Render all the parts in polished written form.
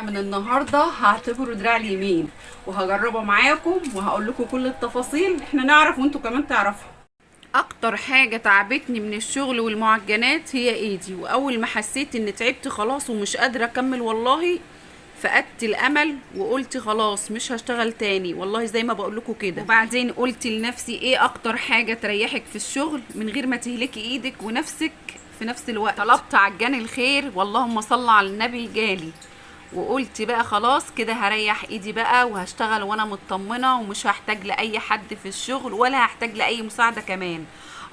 من النهارده هعتبره دراع اليمين وهجربه معاكم وهقول لكم كل التفاصيل، احنا نعرف وانتوا كمان تعرفوا. اكتر حاجه تعبتني من الشغل والمعجنات هي ايدي، واول ما حسيت ان تعبت خلاص ومش قادره اكمل والله فقدت الامل وقلت خلاص مش هشتغل تاني والله زي ما بقول لكم كده. وبعدين قلت لنفسي ايه اكتر حاجه تريحك في الشغل من غير ما تهلكي ايدك ونفسك في نفس الوقت؟ طلبت عجان الخير واللهم صل على النبي جالي، وقلت بقى خلاص كده هريح ايدي بقى وهشتغل وانا مطمنه ومش هحتاج لاي حد في الشغل ولا هحتاج لاي مساعده كمان.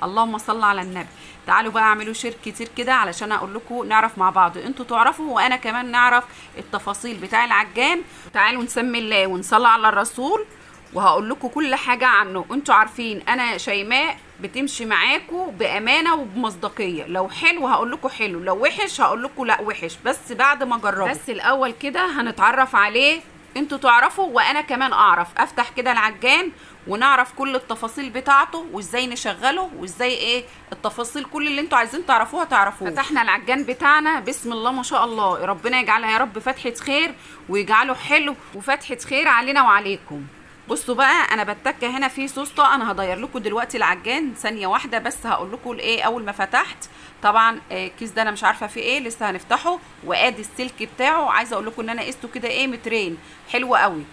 اللهم صل على النبي. تعالوا بقى اعملوا شير كتير كده علشان اقول لكم نعرف مع بعض، انتوا تعرفوا وانا كمان نعرف التفاصيل بتاع العجان. تعالوا نسمي الله ونصلي على الرسول وهقول لكم كل حاجه عنه. انتوا عارفين انا شيماء بتمشي معاكم بامانه وبمصداقيه، لو حلو هقول لكم حلو، لو وحش هقول لكم لا وحش، بس بعد ما اجربه. بس الاول كده هنتعرف عليه، انتوا تعرفوا وانا كمان اعرف. افتح كده العجان ونعرف كل التفاصيل بتاعته وازاي نشغله وازاي ايه التفاصيل، كل اللي انتوا عايزين تعرفوها تعرفوه. فتحنا العجان بتاعنا بسم الله ما شاء الله، ربنا يجعلها يا رب فتحة خير ويجعله حلو وفتحة خير علينا وعليكم. بصوا بقى انا بتكه هنا في سوسته، انا هضير لكم دلوقتي العجان ثانيه واحده بس هقول لكم الايه. اول ما فتحت طبعا الكيس ده انا مش عارفه فيه ايه، لسه هنفتحه. وادي السلك بتاعه، عايزه اقول لكم ان انا قسته كده ايه مترين، حلو قوي.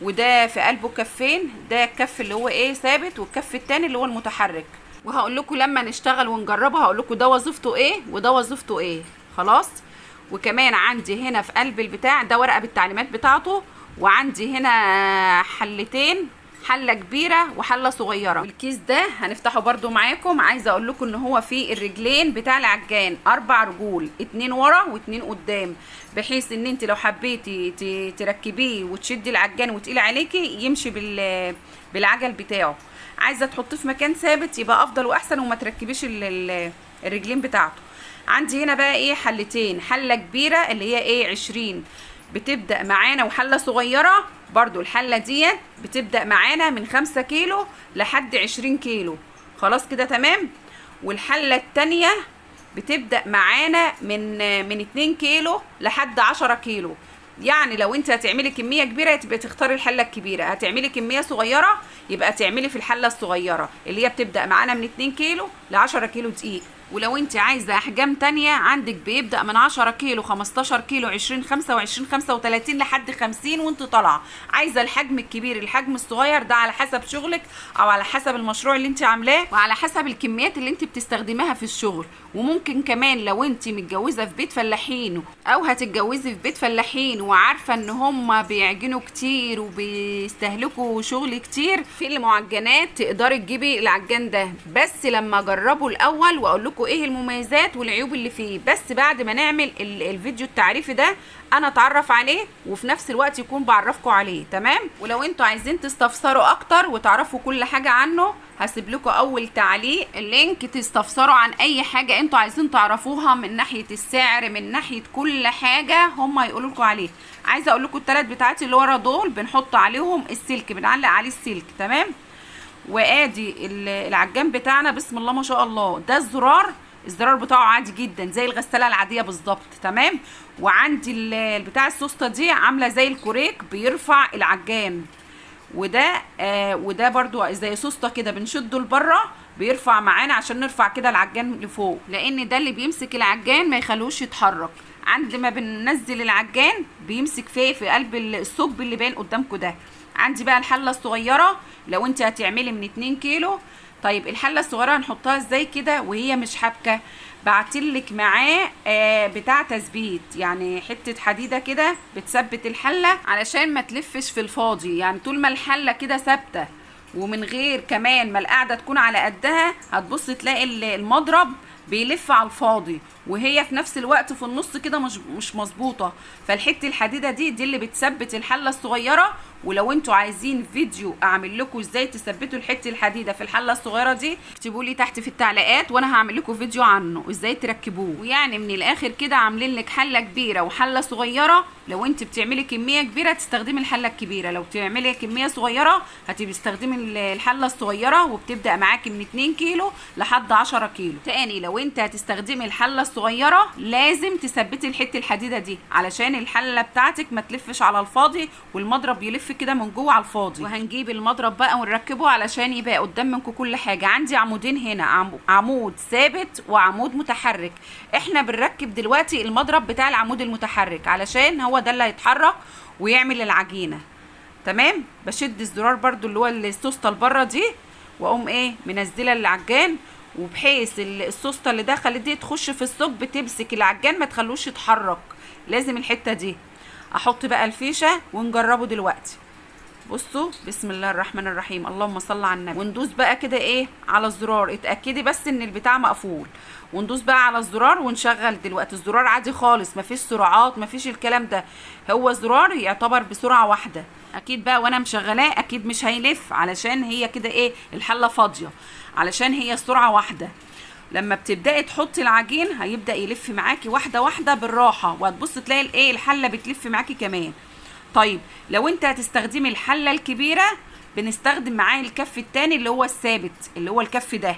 وده في قلبه كفين، ده الكف اللي هو ايه ثابت والكف التاني اللي هو المتحرك. وهقول لكم لما نشتغل ونجربه هقول لكم ده وظيفته ايه وده وظيفته ايه. خلاص. وكمان عندي هنا في قلب البتاع ده ورقه بالتعليمات بتاعته، وعندي هنا حلتين، حله كبيره وحله صغيره. الكيس ده هنفتحه برده معاكم. عايزه اقول لكم ان هو فيه الرجلين بتاع العجان 4 رجول، 2 ورا و2 قدام، بحيث ان انت لو حبيتي تركبيه وتشدي العجان وتقيل عليكي يمشي بالعجل بتاعه. عايزه تحطيه في مكان ثابت يبقى افضل واحسن وما تركبيش الرجلين بتاعته. عندي هنا بقى ايه حلتين، حله كبيره اللي هي ايه 20 بتبدأ معانا، وحلة صغيرة برضو الحلة ديت بتبدأ معانا من 5 كيلو لحد 20 كيلو. خلاص كده تمام. والحلة التانية بتبدأ معانا من 2 كيلو لحد 10 كيلو. يعني لو انت هتعملي كمية كبيرة تبقى تختاري الحلة الكبيرة، هتعملي كمية صغيرة يبقى تعملي في الحلة الصغيرة اللي هي بتبدأ معانا من 2 كيلو ل 10 كيلو دقيق. ولو انت عايزه احجام تانية عندك بيبدا من 10 كيلو 15 كيلو 20 25 35 لحد 50 وانت طالعه. عايزه الحجم الكبير الحجم الصغير ده على حسب شغلك او على حسب المشروع اللي انت عاملاه وعلى حسب الكميات اللي انت بتستخدميها في الشغل. وممكن كمان لو انت متجوزه في بيت فلاحين او هتتجوزي في بيت فلاحين وعارفه ان هم بيعجنوا كتير وبيستهلكوا شغل كتير في المعجنات تقدري تجيبي العجان ده، بس لما اجربه الاول واقول لكم ايه المميزات والعيوب اللي فيه. بس بعد ما نعمل الفيديو التعريفي ده انا اتعرف عليه وفي نفس الوقت يكون بعرفكم عليه تمام. ولو انتوا عايزين تستفسروا اكتر وتعرفوا كل حاجه عنه هسيب لكم اول تعليق اللينك تستفسروا عن اي حاجه انتوا عايزين تعرفوها من ناحيه السعر من ناحيه كل حاجه هم يقولوا لكم عليه. عايزه اقول لكم الثلاث بتاعتي اللي ورا دول بنحط عليهم السلك، بنعلق عليه السلك تمام. وادي العجان بتاعنا بسم الله ما شاء الله، ده الزرار بتاعه عادي جدا زي الغساله العاديه بالظبط تمام. وعندي البتاع السوسته دي عامله زي الكوريك بيرفع العجان، وده برضو زي سوسته كده بنشده لبره بيرفع معانا عشان نرفع كده العجان لفوق، لان ده اللي بيمسك العجان ما يخلوش يتحرك. عند ما بننزل العجان بيمسك فيه في قلب الثقب اللي باين قدامكم ده. عندي بقى الحله الصغيره لو انت هتعملي من 2 كيلو. طيب الحله الصغيره هنحطها ازاي كده وهي مش حابكه؟ بعتلك معاه بتاع تثبيت، يعني حته حديده كده بتثبت الحله علشان ما تلفش في الفاضي، يعني طول ما الحله كده ثابته ومن غير كمان ما القاعده تكون على قدها هتبص تلاقي المضرب بيلف على الفاضي وهي في نفس الوقت في النص كده مش مظبوطه. فالحته الحديده دي اللي بتثبت الحله الصغيره. ولو انتوا عايزين فيديو اعمل لكم ازاي تثبتوا الحته الحديده في الحله الصغيره دي اكتبوا لي تحت في التعليقات وانا هعمل لكم فيديو عنه ازاي تركبوه. ويعني من الاخر كده عاملين لك حله كبيره وحله صغيره. لو انت بتعملي كميه كبيره تستخدمي الحله الكبيره، لو بتعملي كميه صغيره هتستخدمي الحله الصغيره وبتبدا معاكي من 2 كيلو لحد 10 كيلو. تاني لو انت هتستخدمي الحله الصغيره لازم تثبتي الحته الحديده دي علشان الحله بتاعتك ما تلفش على الفاضي والمضرب يلف كده من جوه على الفاضي. وهنجيب المضرب بقى ونركبه علشان يبقى قدام منكم كل حاجه. عندي عمودين هنا، عمود ثابت وعمود متحرك. احنا بنركب دلوقتي المضرب بتاع العمود المتحرك علشان هو ده اللي هيتحرك ويعمل العجينه. تمام. بشد الزرار برضو اللي هو السوسته لبره دي، واقوم ايه منزله العجان، وبحيث السوسته اللي دخلت دي تخش في الثقب بتمسك العجان ما تخلوش يتحرك. لازم الحته دي. احط بقى الفيشه ونجربه دلوقتي. بصوا بسم الله الرحمن الرحيم، اللهم صل على النبي. وندوس بقى كده ايه على الزرار، اتاكدي بس ان البتاع مقفول، وندوس بقى على الزرار ونشغل دلوقتي. الزرار عادي خالص، مفيش سرعات مفيش الكلام ده، هو زرار يعتبر بسرعه واحده. اكيد بقى وانا مشغلاه اكيد مش هيلف علشان هي كده ايه الحله فاضيه، علشان هي السرعه واحده. لما بتبداي تحطي العجين هيبدا يلف معاكي واحده واحده بالراحه، وهتبص تلاقي الايه الحله بتلف معاكي كمان. طيب لو انت هتستخدمي الحله الكبيره بنستخدم معاه الكف التاني اللي هو الثابت، اللي هو الكف ده،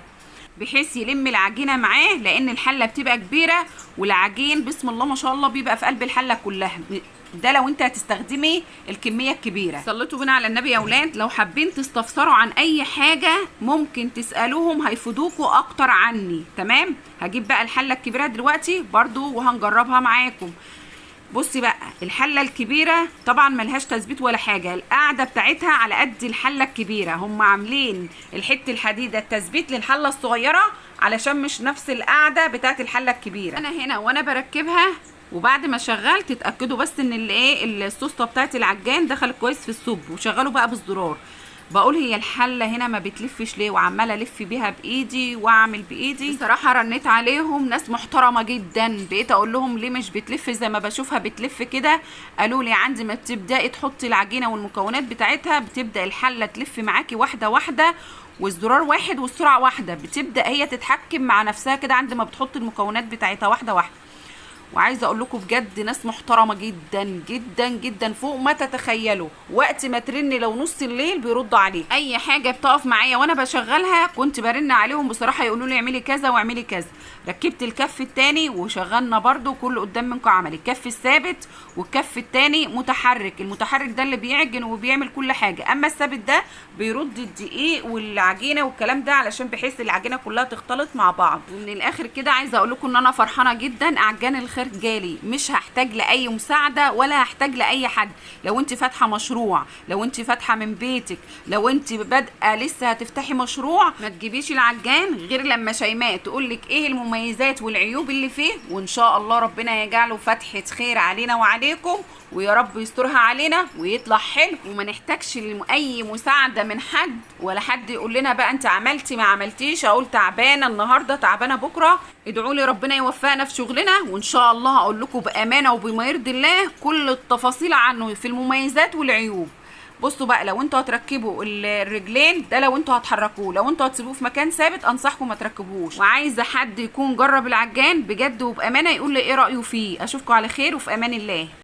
بحيث يلم العجينه معاه، لان الحله بتبقى كبيره والعجين بسم الله ما شاء الله بيبقى في قلب الحله كلها. ده لو انت هتستخدمي الكميه الكبيره. صليتوا بنا على النبي يا اولاد. لو حابين تستفسروا عن اي حاجه ممكن تسالوهم هيفيدوكوا اكتر عني. تمام. هجيب بقى الحله الكبيره دلوقتي برضو وهنجربها معاكم. بصي بقى الحله الكبيره طبعا ملهاش تثبيت ولا حاجه، القاعده بتاعتها على قد الحله الكبيره، هم عاملين الحته الحديده التثبيت للحله الصغيره علشان مش نفس القاعده بتاعت الحله الكبيره. انا هنا وانا بركبها وبعد ما شغلت تتاكدوا بس ان الايه السوسته بتاعت العجان دخلت كويس في الثقب، وشغلوا بقى بالزرار. بقول هي الحله هنا ما بتلفش ليه، وعماله الف بيها بايدي واعمل بايدي. بصراحه رنيت عليهم ناس محترمه جدا، بقيت اقول لهم ليه مش بتلف زي ما بشوفها بتلف كده. قالوا لي عندي ما تبداي تحطي العجينه والمكونات بتاعتها بتبدا الحله تلف معاكي واحده واحده، والزرار واحد والسرعه واحده، بتبدا هي تتحكم مع نفسها كده عند ما بتحط المكونات بتاعتها واحده واحده. وعايزه اقول لكم بجد ناس محترمه جدا جدا جدا فوق ما تتخيلوا. وقت ما ترن لو نص الليل بيردوا عليه. اي حاجه بتقف معايا وانا بشغلها كنت برن عليهم بصراحه، يقولوا لي اعملي كذا واعملي كذا. ركبت الكف التاني وشغلنا برده كله قدام منكم عمل الكف الثابت والكف التاني متحرك. المتحرك ده اللي بيعجن وبيعمل كل حاجه، اما الثابت ده بيرد الدقيق والعجينه والكلام ده علشان بحيث العجينه كلها تختلط مع بعض. ومن الاخر كده عايزه اقول لكم ان انا فرحانه جدا. عجان الخير جالي، مش هحتاج لاي مساعده ولا هحتاج لاي حد. لو انت فاتحه مشروع، لو انت فاتحه من بيتك، لو انت بادئه لسه هتفتحي مشروع، ما تجيبيش العجان غير لما شيماء تقول لك ايه المميزات والعيوب اللي فيه، وان شاء الله ربنا يجعله فتحه خير علينا وعليكم، ويا رب يسترها علينا ويطلع حلو، وما نحتاجش اي مساعده من حد، ولا حد يقول لنا بقى انت عملتي ما عملتيش، اقول تعبانه النهارده تعبانه بكره. ادعوا لي ربنا يوفقنا في شغلنا، وان شاء الله هقول لكم بامانه وبما يرضي الله كل التفاصيل عنه في المميزات والعيوب. بصوا بقى لو انتوا هتركبوا الرجلين ده، لو انتوا هتحركوه، لو انتوا هتسيبوه في مكان ثابت انصحكم ما تركبوش. وعايزه حد يكون جرب العجان بجد وبامانه يقول لي ايه رايه فيه. اشوفكم على خير وفي امان الله.